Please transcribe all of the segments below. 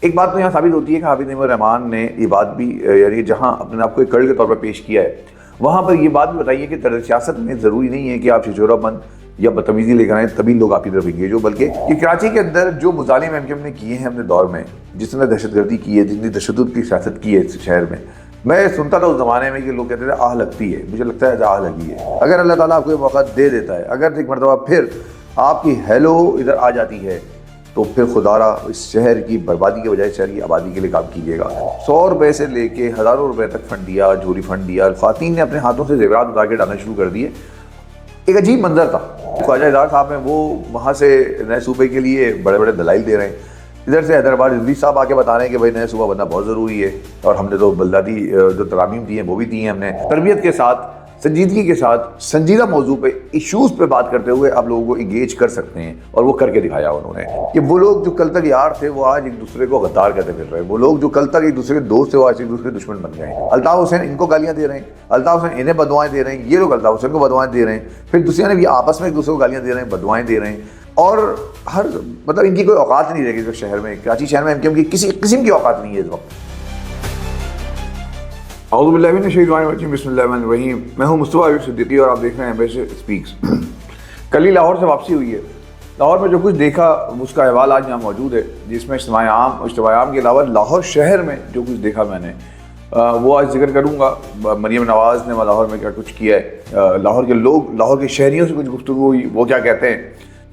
ایک بات تو یہاں ثابت ہوتی ہے کہ حافظ نعیم الرحمان نے یہ بات بھی یعنی جہاں اپنے آپ کو ایک کڑ کے طور پر پیش کیا ہے وہاں پر یہ بات بھی بتائیے کہ طرز سیاست میں ضروری نہیں ہے کہ آپ چھچورا پن یا بدتمیزی لے کر آئیں تبھی لوگ آپ کی طرف گے جو بلکہ یہ کراچی کے اندر جو مظالم ایم کیو ایم نے کیے ہیں اپنے دور میں، جس نے دہشت گردی کی ہے، جتنی تشدد کی سیاست کی ہے اس شہر میں سنتا تھا اس زمانے میں کہ لوگ کہتے تھے آہ لگتی ہے، مجھے لگتا ہے آہ لگی ہے۔ اگر اللہ تعالیٰ آپ کو یہ موقع دے دیتا ہے، اگر ایک مرتبہ پھر آپ کی ہیلو ادھر آ جاتی ہے تو پھر خدا را اس شہر کی بربادی کے بجائے شہر کی آبادی کے لیے کام کیجیے گا۔ 100 روپے سے لے کے ہزاروں روپے تک فنڈ دیا، جوری فنڈ دیا، خواتین نے اپنے ہاتھوں سے زیورات اتار کے ڈالنا شروع کر دیے۔ ایک عجیب منظر تھا، خواجہ ادار صاحب ہیں وہ وہاں سے نئے صوبے کے لیے بڑے بڑے دلائل دے رہے ہیں، ادھر سے حیدرآباد رضوی صاحب آ کے بتا رہے ہیں کہ بھائی نئے صوبہ بننا بہت ضروری ہے، اور ہم نے تو بلداتی جو ترامیم دی ہیں وہ بھی دی ہیں ہم نے۔ تربیت کے ساتھ، سنجیدگی کے ساتھ، سنجیدہ موضوع پہ، ایشوز پہ بات کرتے ہوئے آپ لوگوں کو انگیج کر سکتے ہیں، اور وہ کر کے دکھایا انہوں نے کہ وہ لوگ جو کل تک یار تھے وہ آج ایک دوسرے کو غدار کہتے پھر رہے ہیں، وہ لوگ جو کل تک ایک دوسرے کے دوست تھے وہ آج ایک دوسرے کے دشمن بن گئے ہیں۔ الطاف حسین ان کو گالیاں دے رہے ہیں، الطاف حسین انہیں بدوائیں دے رہے ہیں، یہ لوگ الطاف حسین کو بدوائیں دے رہے ہیں، پھر دوسرے نے بھی آپس میں ایک دوسرے کو گالیاں دے رہے ہیں، بدوائیں دے رہے ہیں، اور ہر مطلب ان کی کوئی اوقات نہیں رہے گی اس وقت شہر میں، کراچی شہر میں ایم کیو ایم کی کسی قسم کی اوقات نہیں ہے اس وقت۔ اعوذ باللہ من الشیطان الرجیم، بسم اللہ الرحمن الرحیم۔ میں ہوں مصطفیٰ عابد صدیقی اور آپ دیکھ رہے ہیں ایمبیسڈر اسپیکس۔ کل ہی لاہور سے واپسی ہوئی ہے، لاہور میں جو کچھ دیکھا اس کا احوال آج یہاں موجود ہے، جس میں اجتماع عام کے علاوہ لاہور شہر میں جو کچھ دیکھا میں نے وہ آج ذکر کروں گا۔ مریم نواز نے لاہور میں کیا کچھ کیا ہے، لاہور کے لوگ، لاہور کے شہریوں سے کچھ گفتگو ہوئی، وہ کیا کہتے ہیں،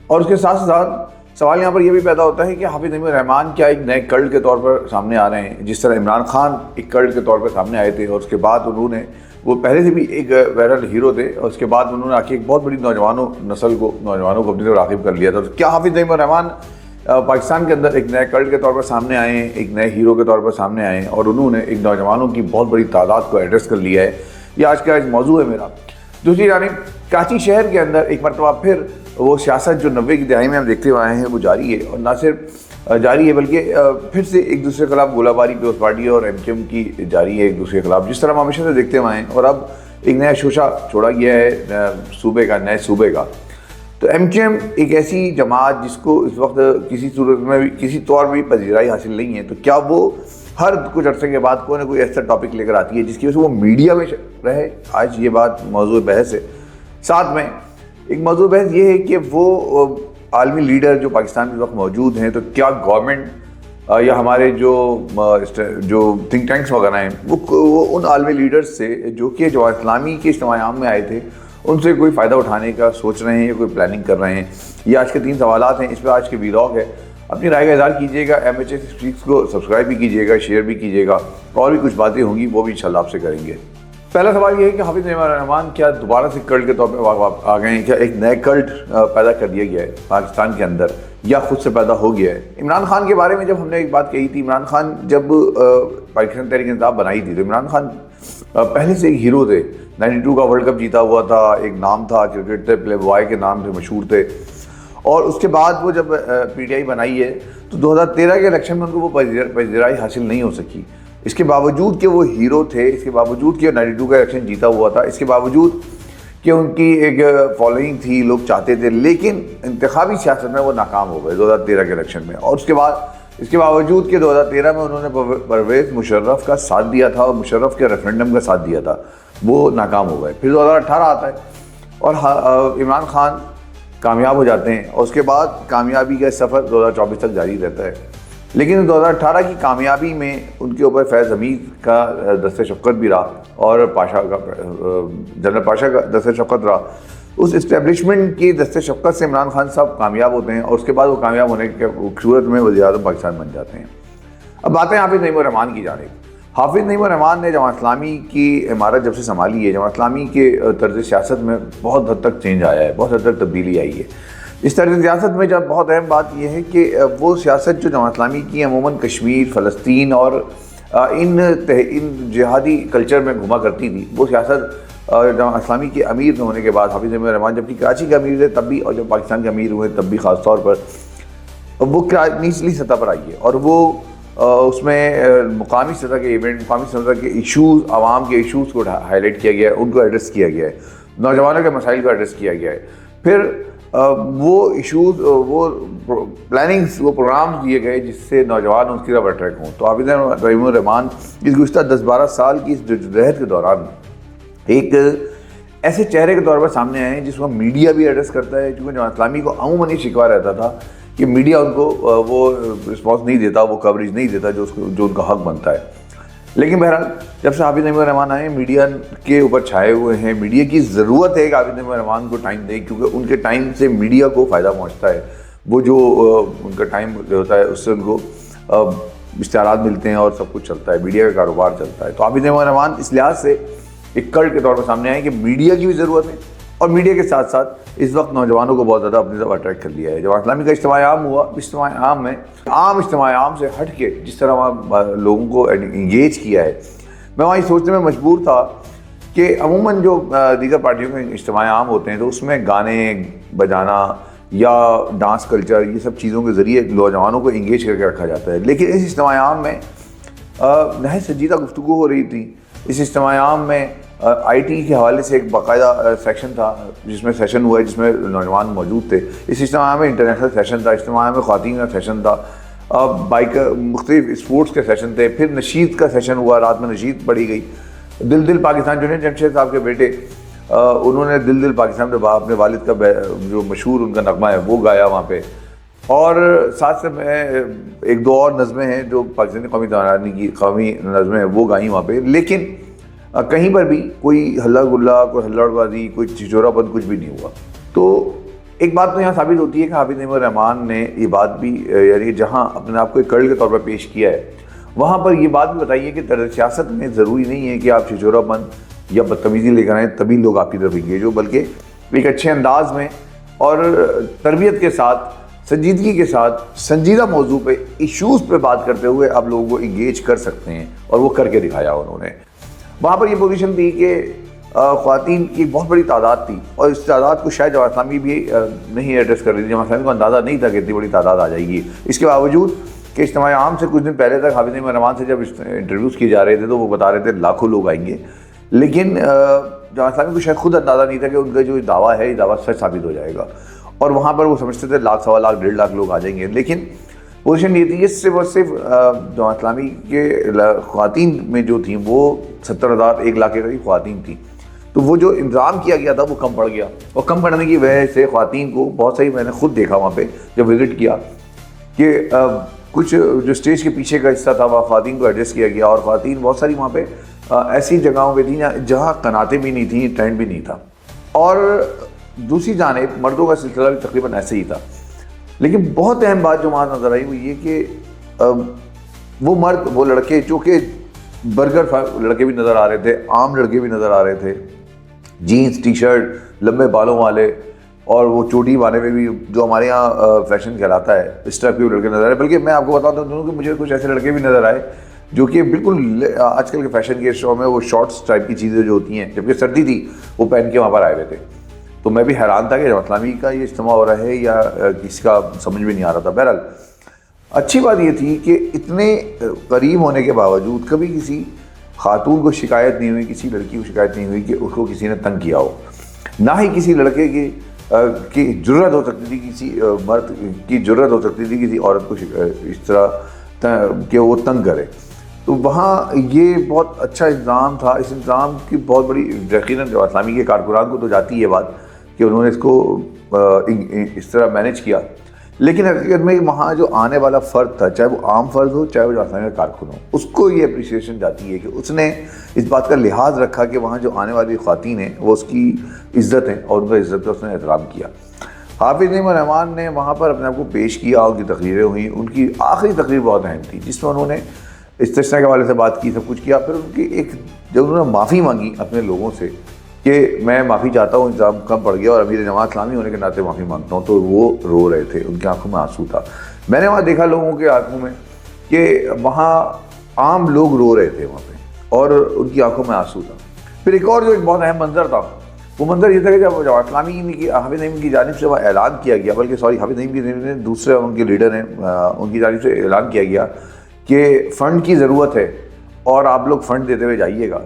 اور اس کے ساتھ ساتھ سوال یہاں پر یہ بھی پیدا ہوتا ہے کہ حافظ نعیم الرحمان کیا ایک نئے کلٹ کے طور پر سامنے آ رہے ہیں، جس طرح عمران خان ایک کلٹ کے طور پر سامنے آئے تھے، اور اس کے بعد انہوں نے، وہ پہلے سے بھی ایک وائرل ہیرو تھے، اور اس کے بعد انہوں نے آ کے ایک بہت بڑی نوجوانوں کو اپنی طرف راغب کر لیا تھا۔ کیا حافظ نعیم الرحمان پاکستان کے اندر ایک نئے کلٹ کے طور پر سامنے آئے ہیں، ایک نئے ہیرو کے طور پر سامنے آئے ہیں، اور انہوں نے ایک نوجوانوں کی بہت بڑی تعداد کو ایڈریس کر لیا ہے؟ یہ آج کا موضوع ہے میرا۔ دوسری جانب کراچی شہر کے اندر ایک مرتبہ پھر وہ سیاست جو 90 کی دہائی میں ہم دیکھتے ہوئے آئے ہیں وہ جاری ہے، اور نہ صرف جاری ہے بلکہ پھر سے ایک دوسرے کے خلاف گولہ باری پیپلز پارٹی اور ایم کیو ایم کی جاری ہے ایک دوسرے کے خلاف، جس طرح ہم ہمیشہ سے دیکھتے ہوئے آئے ہیں، اور اب ایک نیا شوشہ چھوڑا گیا ہے نئے صوبے کا۔ تو ایم کیو ایم ایک ایسی جماعت جس کو اس وقت کسی صورت میں بھی کسی طور بھی پذیرائی حاصل نہیں ہے، تو کیا وہ ہر کچھ عرصے کے بعد کوئی نہ کوئی ایسا ٹاپک لے کر آتی ہے جس کی وجہ سے وہ میڈیا میں رہے؟ آج یہ بات موضوع بحث ہے۔ ساتھ میں ایک موضوع بحث یہ ہے کہ وہ عالمی لیڈر جو پاکستان میں اس وقت موجود ہیں، تو کیا گورنمنٹ یا ہمارے جو تھنک ٹینکس وغیرہ ہیں وہ ان عالمی لیڈرز سے جو کہ جماعت اسلامی کے اجتماع عام میں آئے تھے ان سے کوئی فائدہ اٹھانے کا سوچ رہے ہیں یا کوئی پلاننگ کر رہے ہیں؟ یہ آج کے 3 سوالات ہیں، اس پہ آج کے ویلاگ ہے۔ اپنی رائے کا اظہار کیجیے گا، ایم ایچ ایس اسپیکس کو سبسکرائب بھی کیجیے گا، شیئر بھی کیجیے گا، اور بھی کچھ باتیں ہوں گی وہ بھی انشاءاللہ آپ سے کریں گے۔ پہلا سوال یہ ہے کہ حافظ نعیم الرحمان کیا دوبارہ سے کلٹ کے طور پہ آ گئے ہیں؟ کیا ایک نئے کلٹ پیدا کر دیا گیا ہے پاکستان کے اندر، یا خود سے پیدا ہو گیا ہے؟ عمران خان کے بارے میں جب ہم نے ایک بات کہی تھی، عمران خان جب پاکستان تحریک انصاف بنائی تھی تو عمران خان پہلے سے ایک ہیرو تھے، 92 کا ورلڈ کپ جیتا ہوا تھا، ایک نام تھا، کرکٹ سے پلے بوائے کے نام سے مشہور تھے، اور اس کے بعد وہ جب پی ٹی آئی بنائی ہے تو 2013 کے الیکشن میں ان کو وہ پذیرائی حاصل نہیں ہو سکی، اس کے باوجود کہ وہ ہیرو تھے، اس کے باوجود کہ 92 کا الیکشن جیتا ہوا تھا، اس کے باوجود کہ ان کی ایک فالوئنگ تھی، لوگ چاہتے تھے، لیکن انتخابی سیاست میں وہ ناکام ہو گئے 2013 کے الیکشن میں، اور اس کے باوجود کہ 2013 میں انہوں نے پرویز مشرف کا ساتھ دیا تھا اور مشرف کے ریفرینڈم کا ساتھ دیا تھا، وہ ناکام ہو گئے۔ پھر 2018 آتا ہے اور عمران خان کامیاب ہو جاتے ہیں، اور اس کے بعد کامیابی کا سفر 2024 تک جاری رہتا ہے، لیکن 2018 کی کامیابی میں ان کے اوپر فیض حمید کا دست شفقت بھی رہا، اور جنرل پاشا کا دست شفقت رہا۔ اس اسٹیبلشمنٹ کی دست شفقت سے عمران خان صاحب کامیاب ہوتے ہیں، اور اس کے بعد وہ کامیاب ہونے کے صورت میں وزیر اعظم پاکستان بن جاتے ہیں۔ اب باتیں حافظ نعیم الرحمان کی جانب۔ حافظ نعیم الرحمان نے جماعت اسلامی کی عمارت جب سے سنبھالی ہے، جماعت اسلامی کے طرز سیاست میں بہت حد تک چینج آیا ہے، بہت حد تک تبدیلی آئی ہے۔ اس طرز سیاست میں جب بہت اہم بات یہ ہے کہ وہ سیاست جو جماعت اسلامی کی عموماً کشمیر، فلسطین اور ان جہادی کلچر میں گھما کرتی تھی، وہ سیاست جماعت اسلامی کے امیر ہونے کے بعد حافظ نعیم الرحمان جبکہ کراچی کے امیر تھے تب بھی، اور جب پاکستان کے امیر ہوئے تب بھی خاص طور پر وہ نچلی سطح پر آئی ہے، اور وہ اس میں مقامی سطح کے ایونٹ، مقامی سطح کے ایشوز، عوام کے ایشوز کو ہائی لائٹ کیا گیا ہے، ان کو ایڈریس کیا گیا ہے، نوجوانوں کے مسائل کو ایڈریس کیا گیا ہے۔ پھر وہ ایشوز، وہ پلاننگس، وہ پروگرامز دیے گئے جس سے نوجوان اس کی طرف اٹریکٹ ہوں. تو حافظ رحیم الرحمان اس گزشتہ 10-12 سال کی اس جدوجہد کے دوران ایک ایسے چہرے کے طور پر سامنے آئے ہیں جس کو میڈیا بھی ایڈریس کرتا ہے. کیونکہ جماعت اسلامی کو عموماً یہ شکوہ رہتا تھا کہ میڈیا ان کو وہ رسپانس نہیں دیتا، وہ کوریج نہیں دیتا جو ان کا حق بنتا ہے. لیکن بہرحال جب سے حافظ رحیم الرحمان آئے، میڈیا کے اوپر چھائے ہوئے ہیں. میڈیا کی ضرورت ہے کہ حافظ رحیم الرحمان کو ٹائم دیں، کیونکہ ان کے ٹائم سے میڈیا کو فائدہ پہنچتا ہے. وہ جو ان کا ٹائم ہوتا ہے اس سے ان کو اشتہارات ملتے ہیں اور سب کچھ چلتا ہے، میڈیا کا کاروبار چلتا ہے. تو حافظ رحیم الرحمان اس لحاظ سے ایک کلٹ کے طور پر سامنے آئے کہ میڈیا کی بھی ضرورت ہے، اور میڈیا کے ساتھ ساتھ اس وقت نوجوانوں کو بہت زیادہ اپنی طرف اٹریکٹ کر لیا ہے. جماعت اسلامی کا اجتماع عام ہوا، اجتماع عام میں عام اجتماع عام سے ہٹ کے جس طرح وہاں لوگوں کو انگیج کیا ہے، میں وہاں یہ سوچنے میں مجبور تھا کہ عموماً جو دیگر پارٹیوں کے اجتماع عام ہوتے ہیں تو اس میں گانے بجانا یا ڈانس کلچر، یہ سب چیزوں کے ذریعے نوجوانوں کو انگیج کر کے رکھا جاتا ہے. لیکن اس اجتماع عام میں نہایت سنجیدہ گفتگو ہو رہی تھی. اس اجتماع عام میں آئی ٹی کے حوالے سے ایک باقاعدہ سیکشن تھا جس میں سیشن ہوا ہے، جس میں نوجوان موجود تھے. اس اجتماع میں انٹرنیشنل سیشن تھا، اجتماع میں خواتین کا سیشن تھا، بائک مختلف اسپورٹس کے سیشن تھے. پھر نشید کا سیشن ہوا، رات میں نشید پڑھی گئی. دل دل پاکستان، جنید جمشید صاحب کے بیٹے انہوں نے دل دل پاکستان میں اپنے والد کا جو مشہور ان کا نغمہ ہے وہ گایا وہاں پہ. اور ساتھ سے میں ایک دو اور نظمیں ہیں جو پاکستانی قومی ترانہ کی قومی نظمیں ہیں وہ گائیں وہاں پہ. لیکن کہیں پر بھی کوئی ہلہ گلا، کوئی ہلڑ بازی، کوئی چچورا پن کچھ بھی نہیں ہوا. تو ایک بات تو یہاں ثابت ہوتی ہے کہ حافظ رحیم الرحمان نے یہ بات بھی، یعنی جہاں اپنے آپ کو ایک کلٹ کے طور پر پیش کیا ہے، وہاں پر یہ بات بھی بتائیے کہ طرز سیاست میں ضروری نہیں ہے کہ آپ چچورا پن یا بدتمیزی لے کر آئیں تبھی لوگ آپ کی طرف انگیج ہو، بلکہ ایک اچھے انداز میں اور تربیت کے ساتھ، سنجیدگی کے ساتھ، سنجیدہ موضوع پہ، ایشوز پہ بات کرتے ہوئے آپ لوگوں کو انگیج کر سکتے ہیں. اور وہ کر کے دکھایا انہوں نے. وہاں پر یہ پوزیشن تھی کہ خواتین کی بہت بڑی تعداد تھی، اور اس تعداد کو شاید جماعت اسلامی بھی نہیں ایڈریس کر رہی تھی. جماعت اسلامی کو اندازہ نہیں تھا کہ اتنی بڑی تعداد آ جائے گی. اس کے باوجود کہ اجتماع عام سے کچھ دن پہلے تک حافظ رحیم الرحمان سے جب انٹرویوز کیے جا رہے تھے تو وہ بتا رہے تھے لاکھوں لوگ آئیں گے. لیکن جماعت اسلامی کو شاید خود اندازہ نہیں تھا کہ ان کا جو دعویٰ ہے یہ دعویٰ سچ ثابت ہو جائے گا، اور وہاں پر وہ سمجھتے تھے 1,00,000 سوا لاکھ 1.5 لاکھ لوگ آ جائیں گے. لیکن پوزیشن یہ تھی کہ صرف اور صرف جماعت اسلامی کے خواتین میں جو تھیں وہ 70,000 1 لاکھ کے قریب خواتین تھیں. تو وہ جو انتظام کیا گیا تھا وہ کم پڑ گیا، اور کم پڑنے کی وجہ سے خواتین کو بہت صحیح، میں نے خود دیکھا وہاں پہ جب وزٹ کیا کہ کچھ جو اسٹیج کے پیچھے کا حصہ تھا وہاں خواتین کو ایڈجسٹ کیا گیا، اور خواتین بہت ساری وہاں پہ ایسی جگہوں پہ تھیں جہاں قناتیں بھی نہیں تھیں، ٹینٹ بھی نہیں تھا. اور دوسری جانب مردوں کا سلسلہ بھی تقریباً ایسے ہی تھا. لیکن بہت اہم بات جو وہاں نظر آئی وہ یہ کہ وہ مرد، وہ لڑکے، چونکہ برگر لڑکے بھی نظر آ رہے تھے، عام لڑکے بھی نظر آ رہے تھے، جینس ٹی شرٹ لمبے بالوں والے، اور وہ چوٹی والے میں بھی جو ہمارے یہاں فیشن کہلاتا ہے اس ٹائپ کے لڑکے نظر آئے. بلکہ میں آپ کو بتاتا ہوں کہ مجھے کچھ ایسے لڑکے بھی نظر آئے جو کہ بالکل آج کل کے فیشن کے شو میں وہ شارٹس ٹائپ کی چیزیں جو ہوتی ہیں، جبکہ سردی تھی، وہ پہن کے وہاں پر آئے ہوئے تھے. تو میں بھی حیران تھا کہ جماعت اسلامی کا یہ اجتماع ہو رہا ہے یا کسی کا سمجھ میں نہیں آ رہا تھا. بہرحال اچھی بات یہ تھی کہ اتنے قریب ہونے کے باوجود کبھی کسی خاتون کو شکایت نہیں ہوئی، کسی لڑکی کو شکایت نہیں ہوئی کہ اس کو کسی نے تنگ کیا ہو. نہ ہی کسی لڑکے کی جرت ہو سکتی تھی، کسی مرد کی جرت ہو سکتی تھی کسی عورت کو اس طرح کہ وہ تنگ کرے. تو وہاں یہ بہت اچھا انتظام تھا. اس انتظام کی بہت بڑی یقیناً جماعت اسلامی کے کارکنان کو تو جاتی ہے بات کہ انہوں نے اس کو اس طرح مینیج کیا. لیکن حقیقت میں وہاں جو آنے والا فرد تھا، چاہے وہ عام فرد ہو چاہے وہ جماعت اسلامی کا کارکن ہو، اس کو یہ اپریسیشن جاتی ہے کہ اس نے اس بات کا لحاظ رکھا کہ وہاں جو آنے والی خواتین ہیں وہ اس کی عزت ہیں، اور ان کا عزت کا اس نے احترام کیا. حافظ رحیم الرحمان نے وہاں پر اپنے آپ کو پیش کیا، ان کی تقریریں ہوئیں. ان کی آخری تقریر بہت اہم تھی جس میں انہوں نے استثناء کے حوالے سے بات کی، سب کچھ کیا. پھر ان کی ایک جب انہوں نے معافی مانگی اپنے لوگوں سے کہ میں معافی چاہتا ہوں، انتظام کم پڑ گیا اور امیر جماعت اسلامی ہونے کے ناطے معافی مانگتا ہوں، تو وہ رو رہے تھے، ان کی آنکھوں میں آنسو تھا. میں نے وہاں دیکھا لوگوں کے آنکھوں میں کہ وہاں عام لوگ رو رہے تھے وہاں پہ، اور ان کی آنکھوں میں آنسو تھا. پھر ایک اور جو ایک بہت اہم منظر تھا، وہ منظر یہ تھا کہ جب جماعت اسلامی کی حافظ نعیم کی جانب سے وہ اعلان کیا گیا، بلکہ حافظ نعیم کی دوسرے ان کے لیڈر ہیں ان کی جانب سے اعلان کیا گیا کہ فنڈ کی ضرورت ہے اور آپ لوگ فنڈ دیتے ہوئے جائیے گا.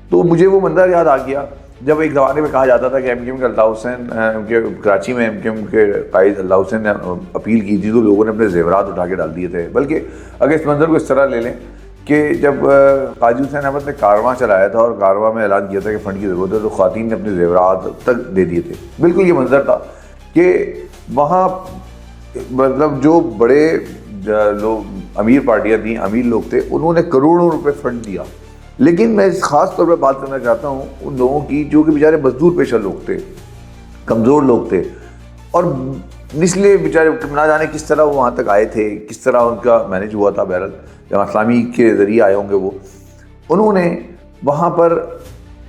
تو مجھے وہ منظر یاد آ گیا جب ایک زمانے میں کہا جاتا تھا کہ ایم کیو ایم کے اللہ حسین کے کراچی میں ایم کیو ایم کے قائد اللہ حسین نے اپیل کی تھی تو لوگوں نے اپنے زیورات اٹھا کے ڈال دیے تھے. بلکہ اگر اس منظر کو اس طرح لے لیں کہ جب قاضی حسین احمد نے کارواں چلایا تھا اور کارواں میں اعلان کیا تھا کہ فنڈ کی ضرورت ہے تو خواتین نے اپنے زیورات تک دے دیے تھے. بالکل یہ منظر تھا کہ وہاں مطلب جو بڑے لوگ امیر پارٹیاں تھیں, امیر لوگ تھے, انہوں نے کروڑوں روپے فنڈ دیا. لیکن میں خاص طور پہ بات کرنا چاہتا ہوں ان لوگوں کی جو کہ بیچارے مزدور پیشہ لوگ تھے, کمزور لوگ تھے, اور نچلے بیچارے نہ جانے کس طرح وہ وہاں تک آئے تھے, کس طرح ان کا مینیج ہوا تھا. بہرحال جماعت اسلامی کے ذریعے آئے ہوں گے وہ, انہوں نے وہاں پر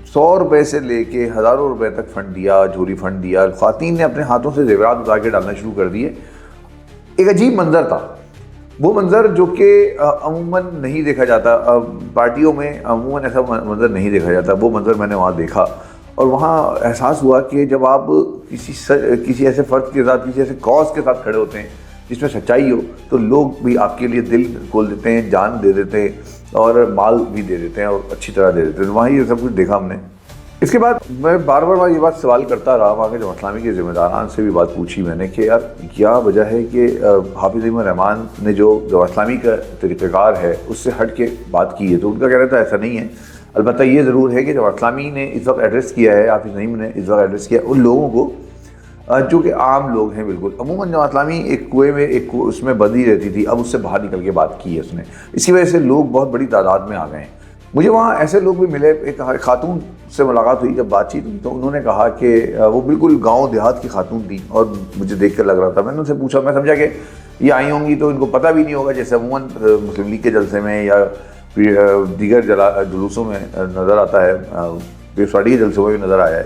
100 روپے سے لے کے ہزاروں روپے تک فنڈ دیا, جھولی فنڈ دیا. خواتین نے اپنے ہاتھوں سے زیورات اتار کے ڈالنا شروع کر دیے. ایک عجیب منظر تھا وہ منظر جو کہ عموماً نہیں دیکھا جاتا, پارٹیوں میں عموماً ایسا منظر نہیں دیکھا جاتا. وہ منظر میں نے وہاں دیکھا اور وہاں احساس ہوا کہ جب آپ کسی ایسے فرد کے ساتھ, کسی ایسے کاز کے ساتھ کھڑے ہوتے ہیں جس میں سچائی ہو, تو لوگ بھی آپ کے لیے دل کھول دیتے ہیں, جان دے دیتے ہیں اور مال بھی دے دیتے ہیں اور اچھی طرح دے دیتے ہیں. وہاں یہ سب کچھ دیکھا ہم نے. اس کے بعد میں بار بار یہ بات سوال کرتا رہا, وہاں کے جماعت اسلامی کے ذمہ داران سے بھی بات پوچھی میں نے کہ یار کیا وجہ ہے کہ حافظ نعیم الرحمان نے جو جماعت اسلامی کا طریقہ کار ہے اس سے ہٹ کے بات کی ہے. تو ان کا کہنا تھا ایسا نہیں ہے. البتہ یہ ضرور ہے کہ جماعت اسلامی نے اس وقت ایڈریس کیا ہے, حافظ نعیم نے اس وقت ایڈریس کیا ان لوگوں کو جو کہ عام لوگ ہیں. بالکل عموماً جماعت اسلامی ایک کنویں میں ایک اس میں بندھی رہتی تھی, اب اس سے باہر نکل کے بات کی ہے اس نے. اس کی وجہ سے لوگ بہت بڑی تعداد میں آ گئے ہیں. مجھے وہاں ایسے لوگ بھی ملے, ایک خاتون سے ملاقات ہوئی, جب بات چیت ہوئی تو انہوں نے کہا کہ وہ بالکل گاؤں دیہات کی خاتون تھی اور مجھے دیکھ کر لگ رہا تھا. میں نے ان سے پوچھا, میں سمجھا کہ یہ آئی ہوں گی تو ان کو پتہ بھی نہیں ہوگا, جیسے عموماً مسلم لیگ کے جلسے میں یا دیگر جلوسوں میں نظر آتا ہے, پیپلز پارٹی کے جلسوں میں بھی نظر آیا ہے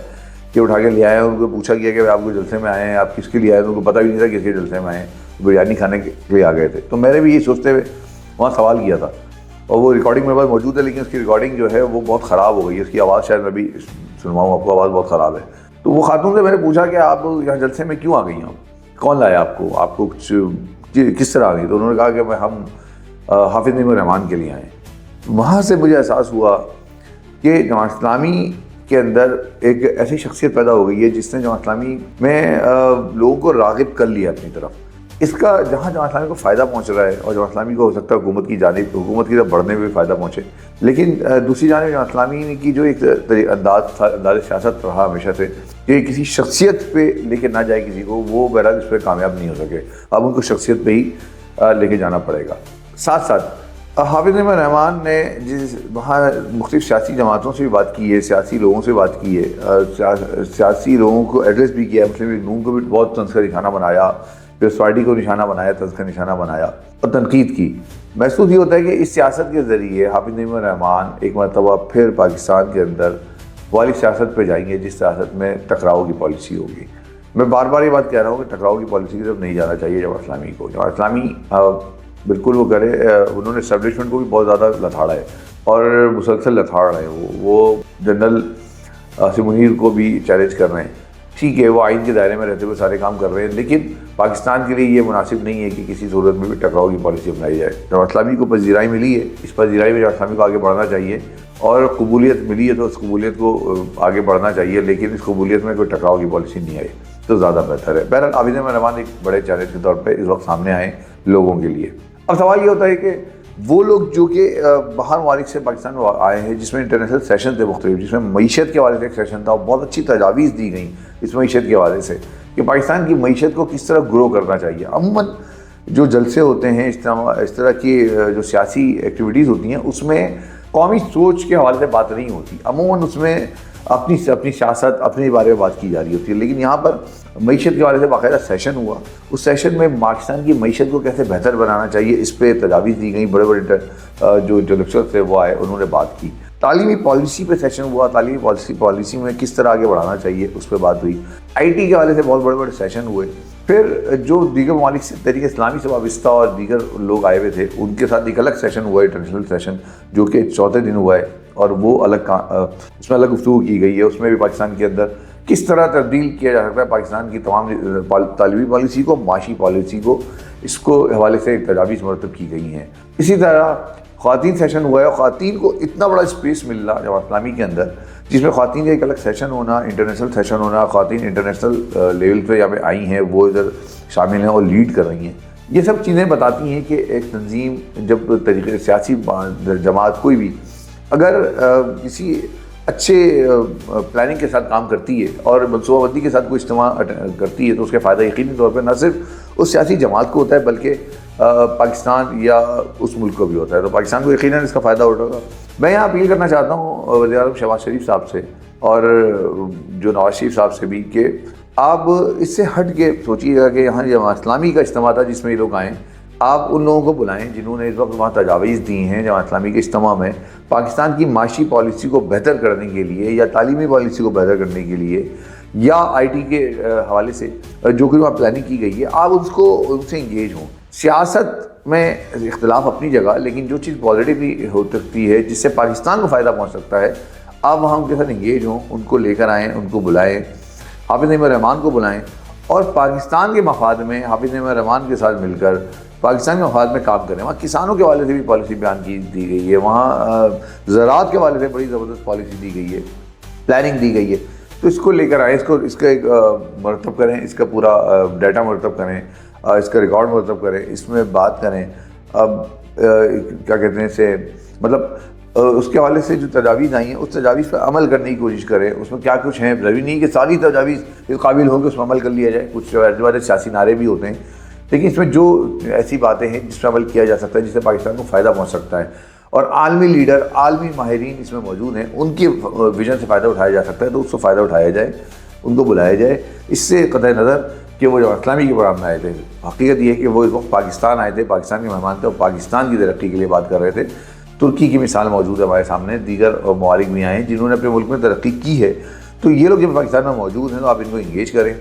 کہ اٹھا کے لے آئے ہیں. ان کو پوچھا گیا کہ آپ کو جلسے میں آئے ہیں, آپ کس کے لیے آئے ہیں, ان کو پتہ بھی نہیں تھا کس کے جلسے میں آئے ہیں, بریانی کھانے کے لیے آ گئے تھے. تو میں نے بھی یہ سوچتے ہوئے وہاں سوال کیا تھا, اور وہ ریکارڈنگ میرے پاس موجود ہے, لیکن اس کی ریکارڈنگ جو ہے وہ بہت خراب ہو گئی ہے. اس کی آواز شاید میں بھی سنواؤں آپ کو, آواز بہت خراب ہے. تو وہ خاتون سے میں نے پوچھا کہ آپ یہاں جلسے میں کیوں آ گئی ہیں, کون لایا آپ کو کچھ کس طرح آ گئی؟ تو انہوں نے کہا کہ ہم حافظ نعیم الرحمان کے لیے آئے. وہاں سے مجھے احساس ہوا کہ جماعت اسلامی کے اندر ایک ایسی شخصیت پیدا ہو گئی ہے جس نے جماعت اسلامی میں لوگوں کو راغب کر لیا اپنی طرف. اس کا جہاں جماعت اسلامی کو فائدہ پہنچ رہا ہے, اور جماعت اسلامی کو ہو سکتا ہے حکومت کی طرف بڑھنے میں بھی فائدہ پہنچے, لیکن دوسری جانب جماعت اسلامی کی جو ایک انداز سیاست رہا ہمیشہ سے کہ کسی شخصیت پہ لے کے نہ جائے کسی کو, وہ بہرحال اس پہ کامیاب نہیں ہو سکے. اب ان کو شخصیت پہ ہی لے کے جانا پڑے گا. ساتھ ساتھ حافظ نعیم الرحمان نے وہاں مختلف سیاسی جماعتوں سے بھی بات کی ہے, سیاسی لوگوں سے بات کی ہے, سیاسی لوگوں کو ایڈریس بھی کیا ہے. مسلم لیگ نون کو بھی بہت طنز کا نشانہ بنایا, پیپلز پارٹی کو نشانہ بنایا, طنز کا نشانہ بنایا اور تنقید کی. محسوس یہ ہوتا ہے کہ اس سیاست کے ذریعے حافظ نعیم الرحمان ایک مرتبہ پھر پاکستان کے اندر والی سیاست پہ جائیں گے جس سیاست میں ٹکراؤ کی پالیسی ہوگی. میں بار بار یہ بات کہہ رہا ہوں کہ ٹکراؤ کی پالیسی کی طرف نہیں جانا چاہیے جماعت اسلامی کو. جماعت اسلامی بالکل وہ کرے, انہوں نے اسٹیبلشمنٹ کو بھی بہت زیادہ لتاڑا ہے اور مسلسل لتاڑ رہے ہیں. وہ جنرل عاصم منیر کو بھی چیلنج کر رہے ہیں. ٹھیک ہے, وہ آئین کے دائرے میں رہتے ہوئے سارے کام کر رہے ہیں, لیکن پاکستان کے لیے یہ مناسب نہیں ہے کہ کسی صورت میں بھی ٹکراؤ کی پالیسی اپنائی جائے. جماعت اسلامی کو پذیرائی ملی ہے, اس پذیرائی میں جماعت اسلامی کو آگے بڑھنا چاہیے, اور قبولیت ملی ہے تو اس قبولیت کو آگے بڑھنا چاہیے, لیکن اس قبولیت میں کوئی ٹکراؤ کی پالیسی نہیں آئے تو زیادہ بہتر ہے. بہرحال حافظ نعیم الرحمان ایک بڑے چیلنج کے طور پہ اس وقت سامنے آئے لوگوں کے لیے. اب سوال یہ ہوتا ہے کہ وہ لوگ جو کہ باہر ممالک سے پاکستان میں آئے ہیں, جس میں انٹرنیشنل سیشن تھے مختلف, جس میں معیشت کے حوالے سے ایک سیشن تھا, اور بہت اچھی تجاویز دی گئیں اس معیشت کے حوالے سے کہ پاکستان کی معیشت کو کس طرح گرو کرنا چاہیے. عموماً جو جلسے ہوتے ہیں, اس طرح کی جو سیاسی ایکٹیویٹیز ہوتی ہیں, اس میں قومی سوچ کے حوالے سے بات نہیں ہوتی. عموماً اس میں اپنی سیاست, اپنے بارے میں بات کی جا رہی ہوتی ہے. لیکن یہاں پر معیشت کے حوالے سے باقاعدہ سیشن ہوا. اس سیشن میں پاکستان کی معیشت کو کیسے بہتر بنانا چاہیے اس پہ تجاویز دی گئیں. بڑے بڑے جو انٹلیکچوئل تھے وہ آئے, انہوں نے بات کی. تعلیمی پالیسی پہ سیشن ہوا, تعلیمی پالیسی میں کس طرح آگے بڑھانا چاہیے اس پہ بات ہوئی. آئی ٹی کے حوالے سے بہت بڑے بڑے سیشن ہوئے. پھر جو دیگر ممالک سے تحریک اسلامی سے وابستہ اور دیگر لوگ آئے ہوئے تھے, ان کے ساتھ ایک الگ سیشن ہوا, انٹرنیشنل سیشن, جو کہ چوتھے دن ہوا ہے, اور وہ الگ اس میں الگ گفتگو کی گئی ہے. اس میں بھی پاکستان کے اندر کس طرح تبدیل کیا جا سکتا ہے پاکستان کی تمام تعلیمی پالیسی کو, معاشی پالیسی کو, اس کو حوالے سے تجاویز مرتب کی گئی ہیں. اسی طرح خواتین سیشن ہوا ہے, اور خواتین کو اتنا بڑا اسپیس مل رہا جماعت اسلامی کے اندر جس میں خواتین کا ایک الگ سیشن ہونا، انٹرنیشنل سیشن ہونا، خواتین انٹرنیشنل لیول پہ یہاں پہ آئی ہیں، وہ ادھر شامل ہیں اور لیڈ کر رہی ہیں. یہ سب چیزیں بتاتی ہیں کہ ایک تنظیم جب طریقے سیاسی جماعت کوئی بھی اگر کسی اچھے پلاننگ کے ساتھ کام کرتی ہے اور منصوبہ بندی کے ساتھ کوئی اجتماع کرتی ہے تو اس کے فائدہ یقینی طور پہ نہ صرف اس سیاسی جماعت کو ہوتا ہے بلکہ پاکستان یا اس ملک کو بھی ہوتا ہے. تو پاکستان کو یقیناً اس کا فائدہ اٹھے گا. میں یہاں اپیل کرنا چاہتا ہوں وزیر اعظم شہباز شریف صاحب سے اور جو نواز شریف صاحب سے بھی کہ آپ اس سے ہٹ کے سوچیے گا کہ یہاں جماعت اسلامی کا اجتماع تھا جس میں یہ لوگ آئیں، آپ ان لوگوں کو بلائیں جنہوں نے اس وقت وہاں تجاویز دی ہیں جماعت اسلامی کے اجتماع میں پاکستان کی معاشی پالیسی کو بہتر کرنے کے لیے یا تعلیمی پالیسی کو بہتر کرنے کے لیے یا آئی ٹی کے حوالے سے جو کہ وہاں پلاننگ کی گئی ہے، آپ ان سے انگیج ہوں. سیاست میں اختلاف اپنی جگہ، لیکن جو چیز پازیٹیولی ہو سکتی ہے جس سے پاکستان کو فائدہ پہنچ سکتا ہے، آپ وہاں ان کے ساتھ انگیج ہوں، ان کو لے کر آئیں، ان کو بلائیں، حافظ نعیم الرحمان کو بلائیں اور پاکستان کے مفاد میں حافظ نعیم الرحمان کے ساتھ مل کر پاکستان کے مفاد میں کام کریں. وہاں کسانوں کے حوالے سے بھی پالیسی بیان دی گئی ہے، وہاں زراعت کے حوالے سے بڑی زبردست پالیسی دی گئی ہے، پلاننگ دی گئی ہے. تو اس کو لے کر آئیں، اس کا ایک مرتب کریں، اس کا پورا ڈیٹا مرتب کریں، اس کا ریکارڈ مرتب کریں، اس میں بات کریں. اب کیا کہتے ہیں اسے مطلب اس کے حوالے سے جو تجاویز آئی ہیں اس تجاویز پر عمل کرنے کی کوشش کریں. اس میں کیا کچھ ہیں، ضروری نہیں کہ ساری تجاویز اس قابل ہو کہ اس پر عمل کر لیا جائے. کچھ ایسے سیاسی نعرے بھی ہوتے ہیں، لیکن اس میں جو ایسی باتیں ہیں جس پر عمل کیا جا سکتا ہے جس سے پاکستان کو فائدہ پہنچ سکتا ہے اور عالمی لیڈر، عالمی ماہرین اس میں موجود ہیں، ان کی ویژن سے فائدہ اٹھایا جا سکتا ہے تو اس سے فائدہ اٹھایا جائے، ان کو بلایا جائے. اس سے قطع نظر کہ وہ جو اسلامی کے پروگرام میں آئے تھے، حقیقت یہ ہے کہ وہ اس وقت پاکستان آئے تھے، پاکستان کے مہمان تھے اور پاکستان کی ترقی کے لیے بات کر رہے تھے. ترکی کی مثال موجود ہے ہمارے سامنے، دیگر ممالک بھی آئے ہیں جنہوں نے اپنے ملک میں ترقی کی ہے. تو یہ لوگ جب پاکستان میں موجود ہیں تو آپ ان کو انگیج کریں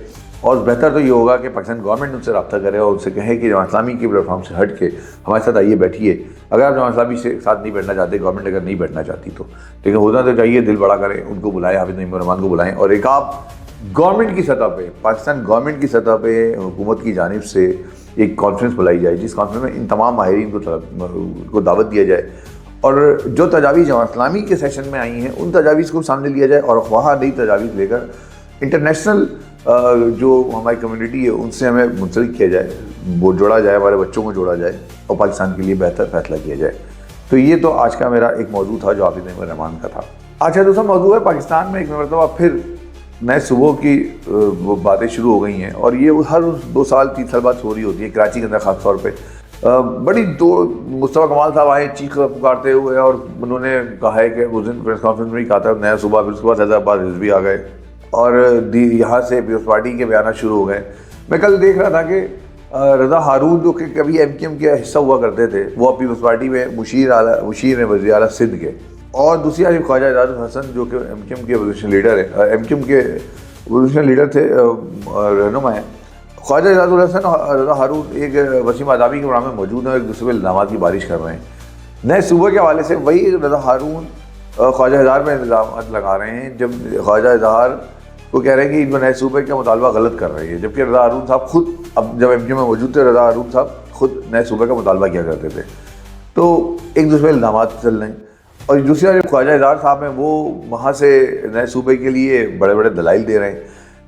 اور بہتر تو یہ ہوگا کہ پاکستان گورنمنٹ ان سے رابطہ کرے اور ان سے کہے کہ جماعت اسلامی کے پلیٹ فارم سے ہٹ کے ہمارے ساتھ آئیے، بیٹھیے. اگر آپ جماعت اسلامی سے ساتھ نہیں بیٹھنا چاہتے، گورنمنٹ اگر نہیں بیٹھنا چاہتی تو، لیکن ہونا تو چاہیے دل بڑا کریں، ان کو بلائیں، حافظ نعیم الرحمان کو بلائیں اور ایک آپ گورنمنٹ کی سطح پہ، پاکستان گورنمنٹ کی سطح پہ حکومت کی جانب سے ایک کانفرنس بلائی جائے جس کانفرنس میں ان تمام ماہرین کو دعوت دیا جائے اور جو تجاویز جماعت اسلامی کے سیشن میں آئی ہیں ان تجاویز کو سامنے لیا جائے اور وہاں نئی تجاویز لے کر انٹرنیشنل جو ہماری کمیونٹی ہے ان سے ہمیں منسلک کیا جائے، وہ جوڑا جائے، ہمارے بچوں کو جوڑا جائے اور پاکستان کے لیے بہتر فیصلہ کیا جائے. تو یہ تو آج کا میرا ایک موضوع تھا جو حافظ نعیم الرحمان کا تھا. اچھا، دوسرا موضوع ہے پاکستان میں ایک مرتبہ پھر نئے صوبوں کی وہ باتیں شروع ہو گئی ہیں اور یہ ہر 2 سال 3 سال بعد ہو رہی ہوتی ہے. کراچی کے اندر خاص طور پہ بڑی مصطفیٰ کمال صاحب آئے چیخ پکارتے ہوئے اور انہوں نے کہا ہے کہ اس دن پریس کانفرنس میں ہی کہا تھا نیا صوبہ، پھر اس کے بعد حیدرآباد رضوی آ گئے اور یہاں سے پیپلز پارٹی کے بیانات شروع ہو گئے. میں کل دیکھ رہا تھا کہ رضا ہارون جو کہ کبھی ایم کیو ایم کے حصہ ہوا کرتے تھے وہ پیپلز پارٹی میں مشیر ہیں وزیر اعلیٰ سندھ کے، اور دوسری جانب خواجہ اعجاز الحسن جو کہ ایم کیو ایم کے اپوزیشن لیڈر ہے، ایم کیو ایم کے اپوزیشن لیڈر تھے، رہنما ہیں. خواجہ اعجاز الحسن اور رضا ہارون ایک وسیم آدابی کے پروگرام میں موجود ہیں اور ایک دوسرے پہ الزامات کی بارش کر رہے ہیں. نئے صوبے کے حوالے سے وہی رضا ہارون خواجہ اظہار میں الزامات لگا رہے ہیں، جب خواجہ اظہار وہ کہہ رہے ہیں کہ ان نئے صوبے کا مطالبہ غلط کر رہے ہیں، جبکہ رضا ہارون صاحب خود اب جب ایم کیو میں موجود تھے رضا ہارون صاحب خود نئے صوبے کا مطالبہ کیا کرتے تھے. تو ایک دوسرے الزامات چل رہے ہیں. اور دوسری جب خواجہ اظہار صاحب ہیں وہ وہاں سے نئے صوبے کے لیے بڑے بڑے دلائل دے رہے ہیں.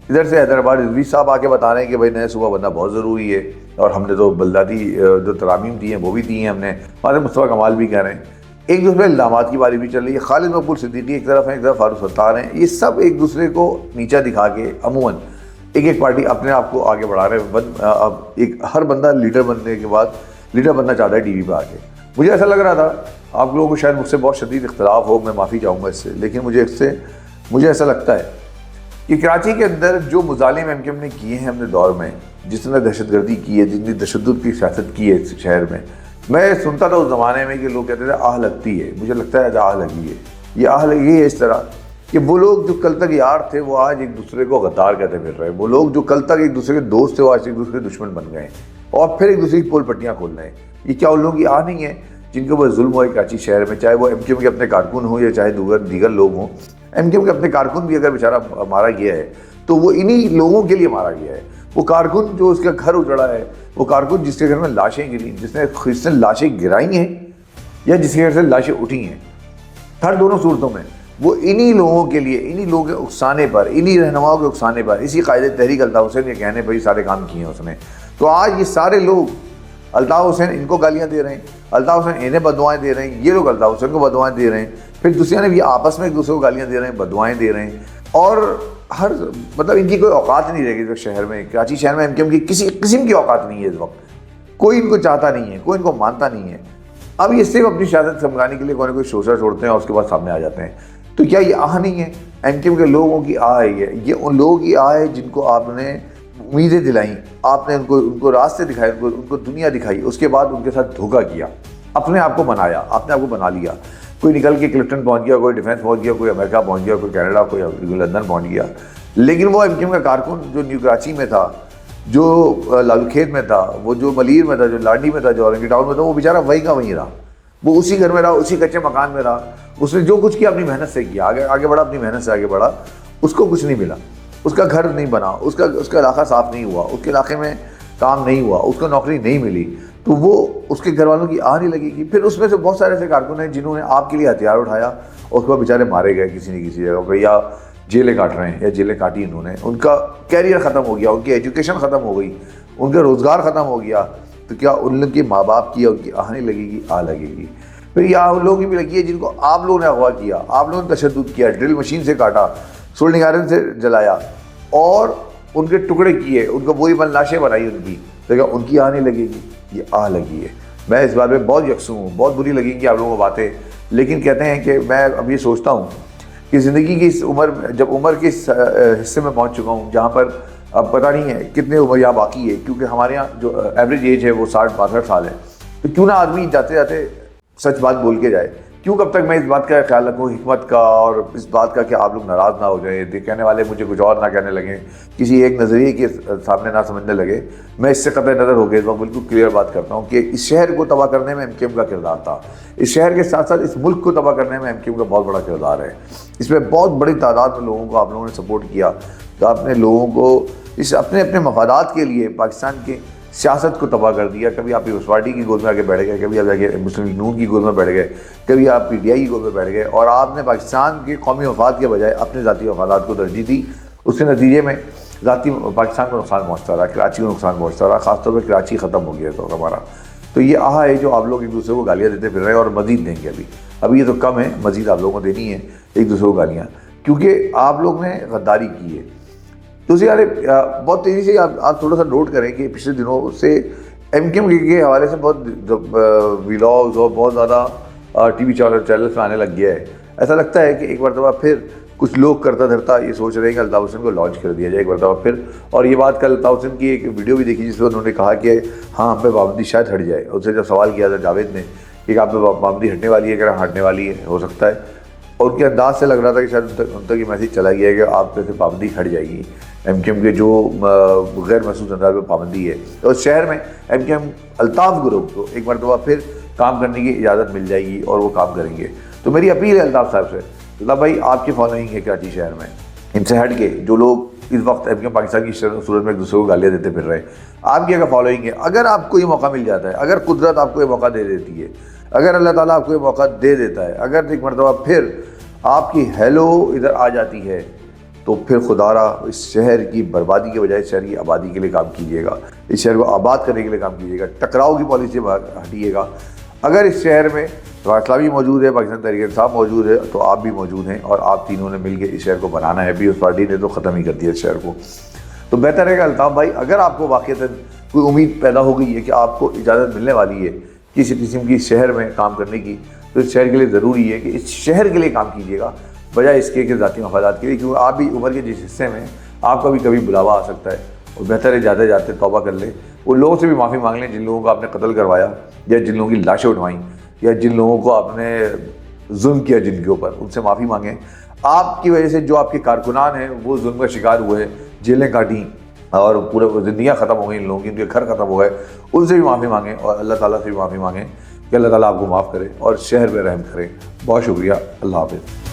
ادھر سے حیدرآباد رضوی صاحب آ کے بتا رہے ہیں کہ بھائی نئے صوبہ بننا بہت ضروری ہے اور ہم نے تو بلداتی جو ترامیم دی ہیں وہ بھی دی ہیں ہم نے. ہمارے مصطفیٰ کمال بھی کہہ رہے ہیں. ایک دوسرے الزامات کی باری بھی چل رہی ہے. خالد مقبول صدیقی ایک طرف ہیں، ایک طرف فاروق ستار ہیں. یہ سب ایک دوسرے کو نیچا دکھا کے عموماً ایک پارٹی اپنے آپ کو آگے بڑھا رہے ہیں. اب ہر بندہ لیڈر بننے کے بعد لیڈر بننا چاہتا ہے ٹی وی پہ آ کے. مجھے ایسا لگ رہا تھا، آپ لوگوں کو شاید مجھ سے بہت شدید اختلاف ہو، میں معافی چاہوں گا اس سے، لیکن مجھے ایسا لگتا ہے کہ کراچی کے اندر جو مظالم ایم کیو ایم نے کیے ہیں اپنے دور میں، جس نے دہشت گردی کی ہے، جتنی تشدد کی سیاست کی ہے اس شہر میں سنتا تھا اس زمانے میں کہ لوگ کہتے تھے آہ لگتی ہے. مجھے لگتا ہے آہ لگی ہے. یہ آہ لگی ہے اس طرح کہ وہ لوگ جو کل تک یار تھے وہ آج ایک دوسرے کو غدار کہتے پھر رہے ہیں. وہ لوگ جو کل تک ایک دوسرے کے دوست تھے وہ آج ایک دوسرے کے دشمن بن گئے ہیں اور پھر ایک دوسرے کی پول پٹیاں کھول رہے ہیں. یہ کیا ان لوگوں کی آہ نہیں ہے جن کے اوپر ظلم ہوا ہے کراچی شہر میں، چاہے وہ ایم کیو ایم کے اپنے کارکن ہوں یا چاہے دیگر لوگ ہوں. ایم کیو ایم کے اپنے کارکن بھی اگر بیچارہ مارا گیا ہے تو وہ انہی لوگوں کے لیے مارا گیا ہے. وہ کارکن جو اس کا گھر اجڑا ہے، وہ کارکن جس کے گھر میں لاشیں گری، جس نے لاشیں گرائی ہیں یا جس کے گھر سے لاشیں اٹھی ہیں، ہر دونوں صورتوں میں وہ انہی لوگوں کے لیے، انہی لوگوں کے اکسانے پر، انہی رہنماؤں کے اکسانے پر، اسی قائد تحریک الطاف حسین کے کہنے پر یہ سارے کام کیے ہیں اس نے۔ تو آج یہ سارے لوگ الطاف حسین ان کو گالیاں دے رہے ہیں، الطاف حسین انہیں بددعائیں دے رہے ہیں، یہ لوگ الطاف حسین کو بددعائیں دے رہے ہیں، پھر دوسری جانب یہ آپس میں ایک دوسرے کو گالیاں دے رہے ہیں، بددعائیں دے رہے ہیں، اور ہر مطلب ان کی کوئی اوقات نہیں رہے گی اس وقت شہر میں، کراچی شہر میں MKM کی کسی قسم کی اوقات نہیں ہے اس وقت، کوئی ان کو چاہتا نہیں ہے، کوئی ان کو مانتا نہیں ہے۔ اب یہ صرف اپنی شہادت سمجھانے کے لیے کوئی نہ کوئی شوشہ چھوڑتے ہیں اور اس کے بعد سامنے آ جاتے ہیں۔ تو کیا یہ آہ نہیں ہے؟ MKM کے لوگوں کی آہ ہے یہ ان لوگوں کی آہ ہے جن کو آپ نے امیدیں دلائیں، آپ نے ان کو راستے دکھائے، ان کو دنیا دکھائی، اس کے بعد ان کے ساتھ دھوکہ کیا، اپنے آپ کو بنایا، آپ نے آپ کو بنا لیا۔ کوئی نکل کے کلفٹن پہنچ گیا، کوئی ڈیفینس پہنچ گیا، کوئی امریکہ پہنچ گیا، کوئی کینیڈا، کوئی لندن پہنچ گیا، لیکن وہ MKM کا کارکن جو نیو کراچی میں تھا، جو لالو کھیت میں تھا، وہ جو ملیر میں تھا، جو لانڈی میں تھا، جو اورنگی ٹاؤن میں تھا، وہ بیچارہ وہی کا وہیں رہا، وہ اسی گھر میں رہا، اسی کچے مکان میں رہا، اس نے جو کچھ کیا اپنی محنت سے کیا، آگے بڑھا، اپنی محنت سے آگے بڑھا، اس کو کچھ نہیں ملا، اس کا گھر نہیں بنا، اس کا علاقہ صاف نہیں ہوا، اس کے علاقے میں کام نہیں ہوا، اس کو نوکری نہیں ملی، تو وہ اس کے گھر والوں کی آہ نہیں لگے گی۔ پھر اس میں سے بہت سارے ایسے کارکن ہیں جنہوں نے آپ کے لیے ہتھیار اٹھایا اور اس کے بعد بیچارے مارے گئے کسی نہ کسی جگہ پہ، یا جیلیں کاٹ رہے ہیں، یا جیلیں کاٹی انہوں نے، ان کا کیریئر ختم ہو گیا، ان کی ایجوکیشن ختم ہو گئی، ان کا روزگار ختم ہو گیا، تو کیا ان کے ماں باپ کی، ان کی آہ نہیں لگے گی؟ آہ لگے گی۔ پھر یہ آہ ان لوگوں کی بھی لگی ہے جن کو آپ لوگوں نے اغوا کیا، آپ لوگوں نے تشدد کیا، ڈرل مشین سے کاٹا، سول نگارن سے جلایا اور ان کے ٹکڑے کیے، ان کو وہی لاشیں بنائی ان کی، تو کیا ان کی آہ نہیں لگے گی؟ یہ آہ لگی ہے۔ میں اس بات میں بہت یکسو ہوں، بہت بری لگیں گی آپ لوگوں کو باتیں، لیکن کہتے ہیں کہ میں اب یہ سوچتا ہوں کہ زندگی کی اس عمر، جب عمر کے اس حصے میں پہنچ چکا ہوں جہاں پر اب پتہ نہیں ہے کتنے عمر یہاں باقی ہے، کیونکہ ہمارے یہاں جو ایوریج ایج ہے وہ 60-62 سال ہے، تو کیوں نہ آدمی جاتے جاتے سچ بات بول کے جائے؟ کیوں کب تک میں اس بات کا خیال رکھوں، حکمت کا، اور اس بات کا کہ آپ لوگ ناراض نہ ہو جائیں، کہنے والے مجھے کچھ اور نہ کہنے لگیں، کسی ایک نظریے کے سامنے نہ سمجھنے لگے۔ میں اس سے قطع نظر ہو گیا اس وقت بالکل کلیئر بات کرتا ہوں کہ اس شہر کو تباہ کرنے میں MKM کا کردار تھا، اس شہر کے ساتھ ساتھ اس ملک کو تباہ کرنے میں MKM کا بہت بڑا کردار ہے۔ اس میں بہت بڑی تعداد میں لوگوں کو آپ لوگوں نے سپورٹ کیا، تو آپ نے لوگوں کو اس اپنے مفادات کے لیے پاکستان کے سیاست کو تباہ کر دیا۔ کبھی آپ پیپلز پارٹی کی گود میں آگے بیٹھ گئے، کبھی آپ جا مسلم لیگ نون کی گود میں بیٹھ گئے، کبھی آپ PTI کی گود میں بیٹھ گئے، اور آپ نے پاکستان کے قومی مفاد کے بجائے اپنے ذاتی مفادات کو ترجیح دی۔ اس کے نتیجے میں ذاتی پاکستان کو نقصان پہنچتا رہا، کراچی کو نقصان پہنچتا رہا، خاص طور پہ کراچی ختم ہو گیا تو ہمارا۔ تو یہ آہ ہے جو آپ لوگ ایک دوسرے کو گالیاں دیتے پھر رہے ہیں، اور مزید دیں گے۔ ابھی یہ تو کم ہے، مزید آپ لوگوں کو دینی ہے ایک دوسرے کو گالیاں، کیونکہ آپ لوگ نے غداری کی ہے۔ دوسری یار بہت تیزی سے آپ تھوڑا سا نوٹ کریں کہ پچھلے دنوں سے MKM کے حوالے سے بہت ویلاگز اور بہت زیادہ TV چینلز میں آنے لگ گیا ہے۔ ایسا لگتا ہے کہ ایک مرتبہ پھر کچھ لوگ کرتا دھرتا یہ سوچ رہے ہیں کہ الطاف حسین کو لانچ کر دیا جائے ایک مرتبہ پھر۔ اور یہ بات کل الطاف حسین کی ایک ویڈیو بھی دیکھی جس میں انہوں نے کہا کہ ہاں ہم پہ پابندی شاید ہٹ جائے۔ ان سے جب سوال کیا تھا جاوید نے کہ آپ پہ پابندی ہٹنے والی ہے، کہ ہٹنے والی ہے، ہو سکتا ہے، اور ان کے انداز سے لگ رہا تھا کہ شاید ان تک یہ میسیج چلا گیا ہے کہ آپ پہ سے پابندی ہٹ جائے گی، MKM کے جو غیر محسوس انداز میں پابندی ہے، تو اس شہر میں MKM الطاف گروپ کو ایک مرتبہ پھر کام کرنے کی اجازت مل جائے گی اور وہ کام کریں گے۔ تو میری اپیل ہے الطاف صاحب سے، الطاف بھائی آپ کی فالوئنگ ہے کراچی شہر میں، ان سے ہٹ کے جو لوگ اس وقت MKM پاکستان کی صورت میں ایک دوسرے کو گالیاں دیتے پھر رہے ہیں، آپ کی اگر فالوئنگ ہے، اگر آپ کو یہ موقع مل جاتا ہے، اگر قدرت آپ کو یہ موقع دے دیتی ہے، اگر اللہ تعالیٰ آپ کو یہ موقع دے دیتا ہے، اگر ایک مرتبہ پھر آپ کی ہیلو ادھر آ جاتی ہے، تو پھر خدا را اس شہر کی بربادی کے بجائے اس شہر کی آبادی کے لیے کام کیجیے گا، اس شہر کو آباد کرنے کے لیے کام کیجیے گا، ٹکراؤ کی پالیسی ہٹیے گا۔ اگر اس شہر میں راسلہ بھی موجود ہے، پاکستان تحریک انصاف موجود ہے، تو آپ بھی موجود ہیں، اور آپ تینوں نے مل کے اس شہر کو بنانا ہے۔ پیپلز پارٹی نے تو ختم ہی کر دیا اس شہر کو۔ تو بہتر ہے کہ الطاف بھائی اگر آپ کو واقعتاً کوئی امید پیدا ہو گئی ہے کہ آپ کو اجازت ملنے والی ہے کسی قسم کی شہر میں کام کرنے کی، تو اس شہر کے لیے ضروری ہے کہ اس شہر کے لیے کام کیجیے گا بجائے اس کے ذاتی مفادات کے لیے، کیونکہ آپ بھی عمر کے جس حصے میں آپ کا بھی کبھی بلاوا آ سکتا ہے، اور بہتر ہے جاتے جاتے توبہ کر لیں، ان لوگوں سے بھی معافی مانگ لیں جن لوگوں کو آپ نے قتل کروایا، یا جن لوگوں کی لاشیں اٹھوائیں، یا جن لوگوں کو آپ نے ظلم کیا جن کے اوپر، ان سے معافی مانگیں۔ آپ کی وجہ سے جو آپ کے کارکنان ہیں وہ ظلم کا شکار ہوئے، جیلیں کاٹیں اور پورے زندگیاں ختم ہو گئیں ان لوگوں کی، ان کے گھر ختم ہو گئے، ان سے بھی معافی مانگیں، اور اللہ تعالیٰ سے بھی معافی مانگیں کہ اللہ تعالیٰ آپ کو معاف کرے اور شہر میں رحم کرے۔ بہت شکریہ، اللہ حافظ۔